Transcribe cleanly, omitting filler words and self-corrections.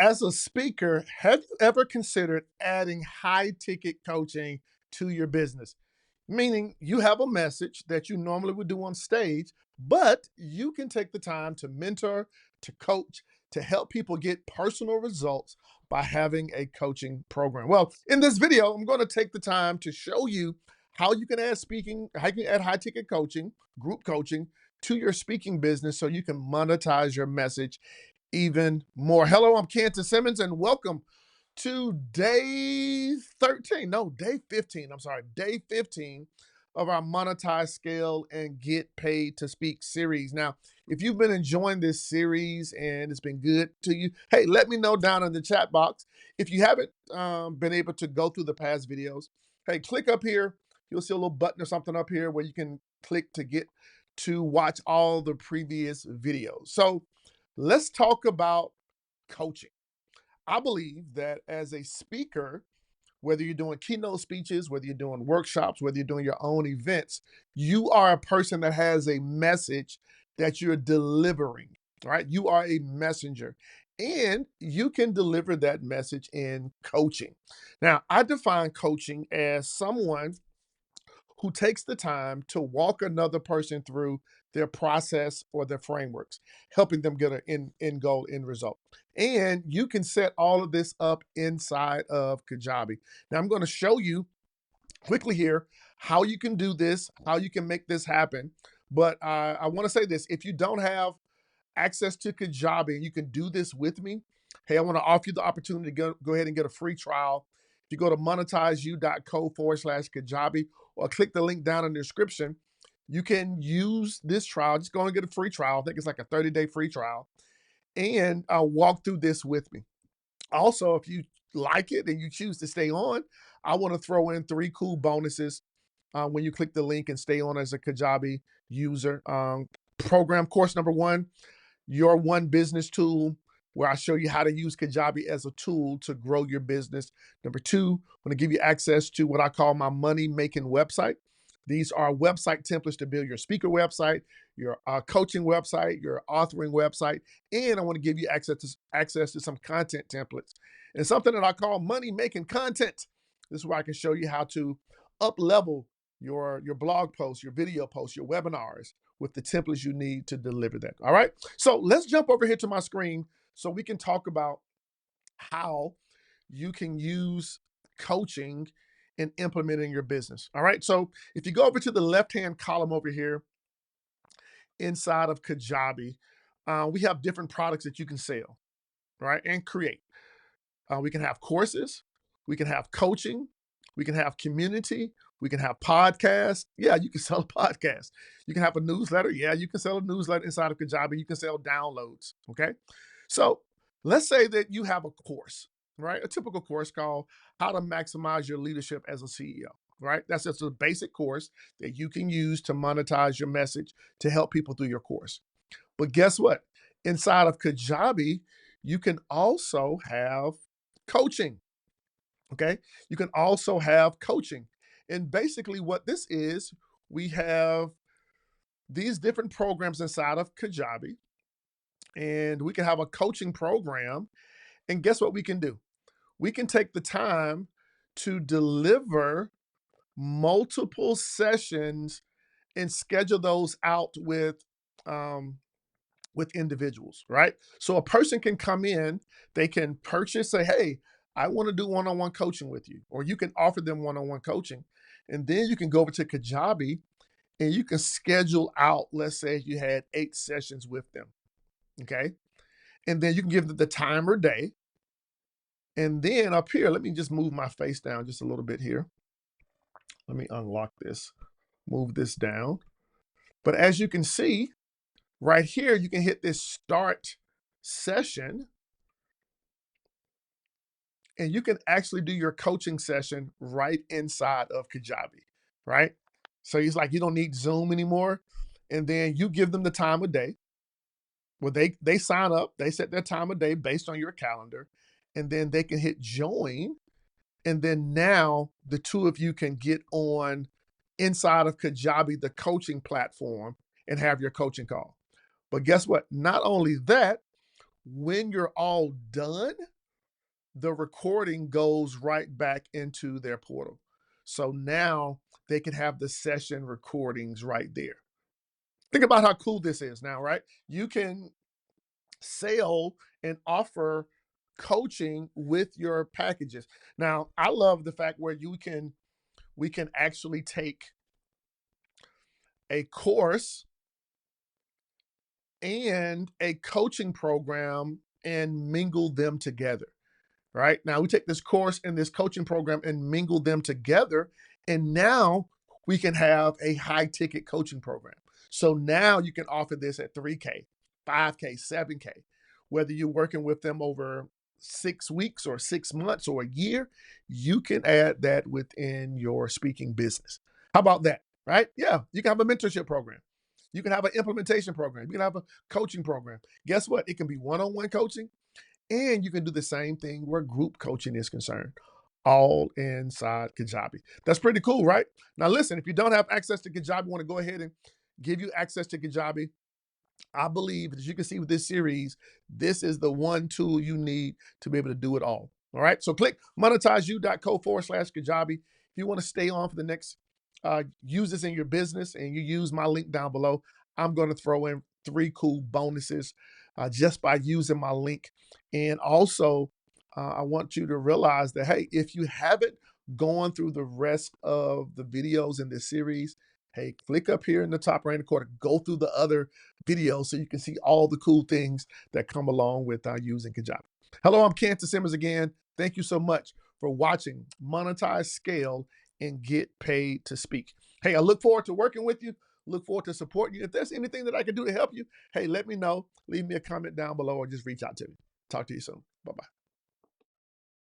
As a speaker, have you ever considered adding high ticket coaching to your business? Meaning you have a message that you normally would do on stage, but you can take the time to mentor, to coach, to help people get personal results by having a coaching program. Well, in this video, I'm going to take the time to show you how you can add speaking, how you can add high ticket coaching, group coaching to your speaking business so you can monetize your message even more. Hello, I'm Canton Simmons, and welcome to day 13. No, day 15. I'm sorry, day 15 of our Monetize, Scale, and Get Paid to Speak series. Now, if you've been enjoying this series and it's been good to you, hey, let me know down in the chat box. If you haven't been able to go through the past videos, hey, click up here. You'll see a little button or something up here where you can click to get to watch all the previous videos. So let's talk about coaching. I believe that as a speaker, whether you're doing keynote speeches, whether you're doing workshops, whether you're doing your own events, you are a person that has a message that you're delivering, right? You are a messenger and you can deliver that message in coaching. Now, I define coaching as someone who takes the time to walk another person through their process or their frameworks, helping them get an end goal, end result. And you can set all of this up inside of Kajabi. Now, I'm going to show you quickly here how you can do this, how you can make this happen. But I want to say this, if you don't have access to Kajabi and you can do this with me, hey, I want to offer you the opportunity to go ahead and get a free trial. If you go to monetizeu.co/Kajabi or click the link down in the description, you can use this trial. Just go and get a free trial. I think it's like a 30-day free trial and walk through this with me. Also, if you like it and you choose to stay on, I want to throw in 3 cool bonuses when you click the link and stay on as a Kajabi user. Program course number 1, your one business tool, where I show you how to use Kajabi as a tool to grow your business. Number 2, I'm going to give you access to what I call my money making website. These are website templates to build your speaker website, your coaching website, your authoring website, and I want to give you access to some content templates and something that I call money making content. This is where I can show you how to up level your blog posts, your video posts, your webinars with the templates you need to deliver that. All right. So let's jump over here to my screen so we can talk about how you can use coaching and implement in your business. All right. So if you go over to the left-hand column over here inside of Kajabi, we have different products that you can sell, right, and create. We can have courses, we can have coaching, we can have community, we can have podcasts. Yeah, you can sell a podcast. You can have a newsletter. Yeah, you can sell a newsletter inside of Kajabi. You can sell downloads. Okay. So let's say that you have a course, right? A typical course called How to Maximize Your Leadership as a CEO, right? That's just a basic course that you can use to monetize your message to help people through your course. But guess what? Inside of Kajabi, you can also have coaching. Okay. You can also have coaching. And basically, what this is, we have these different programs inside of Kajabi, and we can have a coaching program. And guess what we can do? We can take the time to deliver multiple sessions and schedule those out with individuals, right? So a person can come in, they can purchase, say, hey, I want to do one-on-one coaching with you, or you can offer them one-on-one coaching. And then you can go over to Kajabi and you can schedule out, let's say you had 8 sessions with them. Okay. And then you can give them the time or day. And then up here, let me just move my face down just a little bit here. Let me unlock this, move this down. But as you can see, right here, you can hit this start session and you can actually do your coaching session right inside of Kajabi, right? So it's like you don't need Zoom anymore. And then you give them the time of day. Well, they sign up, they set their time of day based on your calendar, and then they can hit join. And then now the two of you can get on inside of Kajabi, the coaching platform, and have your coaching call. But guess what? Not only that, when you're all done, the recording goes right back into their portal. So now they can have the session recordings right there. Think about how cool this is now, right? You can sell and offer coaching with your packages. Now, I love the fact where we can actually take a course and a coaching program and mingle them together. Right? Now we take this course and this coaching program and mingle them together. And now we can have a high ticket coaching program. So now you can offer this at 3K, 5K, 7K, whether you're working with them over 6 weeks or 6 months or a year, you can add that within your speaking business. How about that? Right? Yeah, you can have a mentorship program. You can have an implementation program. You can have a coaching program. Guess what? It can be one on one coaching. And you can do the same thing where group coaching is concerned, all inside Kajabi. That's pretty cool, right? Now, listen, if you don't have access to Kajabi, want to go ahead and give you access to Kajabi. I believe, as you can see with this series, this is the one tool you need to be able to do it all. All right. So click monetizeyou.co/Kajabi. If you want to stay on for the next, use this in your business and you use my link down below, I'm going to throw in 3 cool bonuses just by using my link. And also, I want you to realize that, hey, if you haven't gone through the rest of the videos in this series, hey, click up here in the top right hand corner, go through the other videos so you can see all the cool things that come along with using Kajabi. Hello, I'm Cantor Simmons again. Thank you so much for watching Monetize, Scale, and Get Paid to Speak. Hey, I look forward to working with you. Look forward to supporting you. If there's anything that I can do to help you, hey, let me know. Leave me a comment down below or just reach out to me. Talk to you soon. Bye-bye.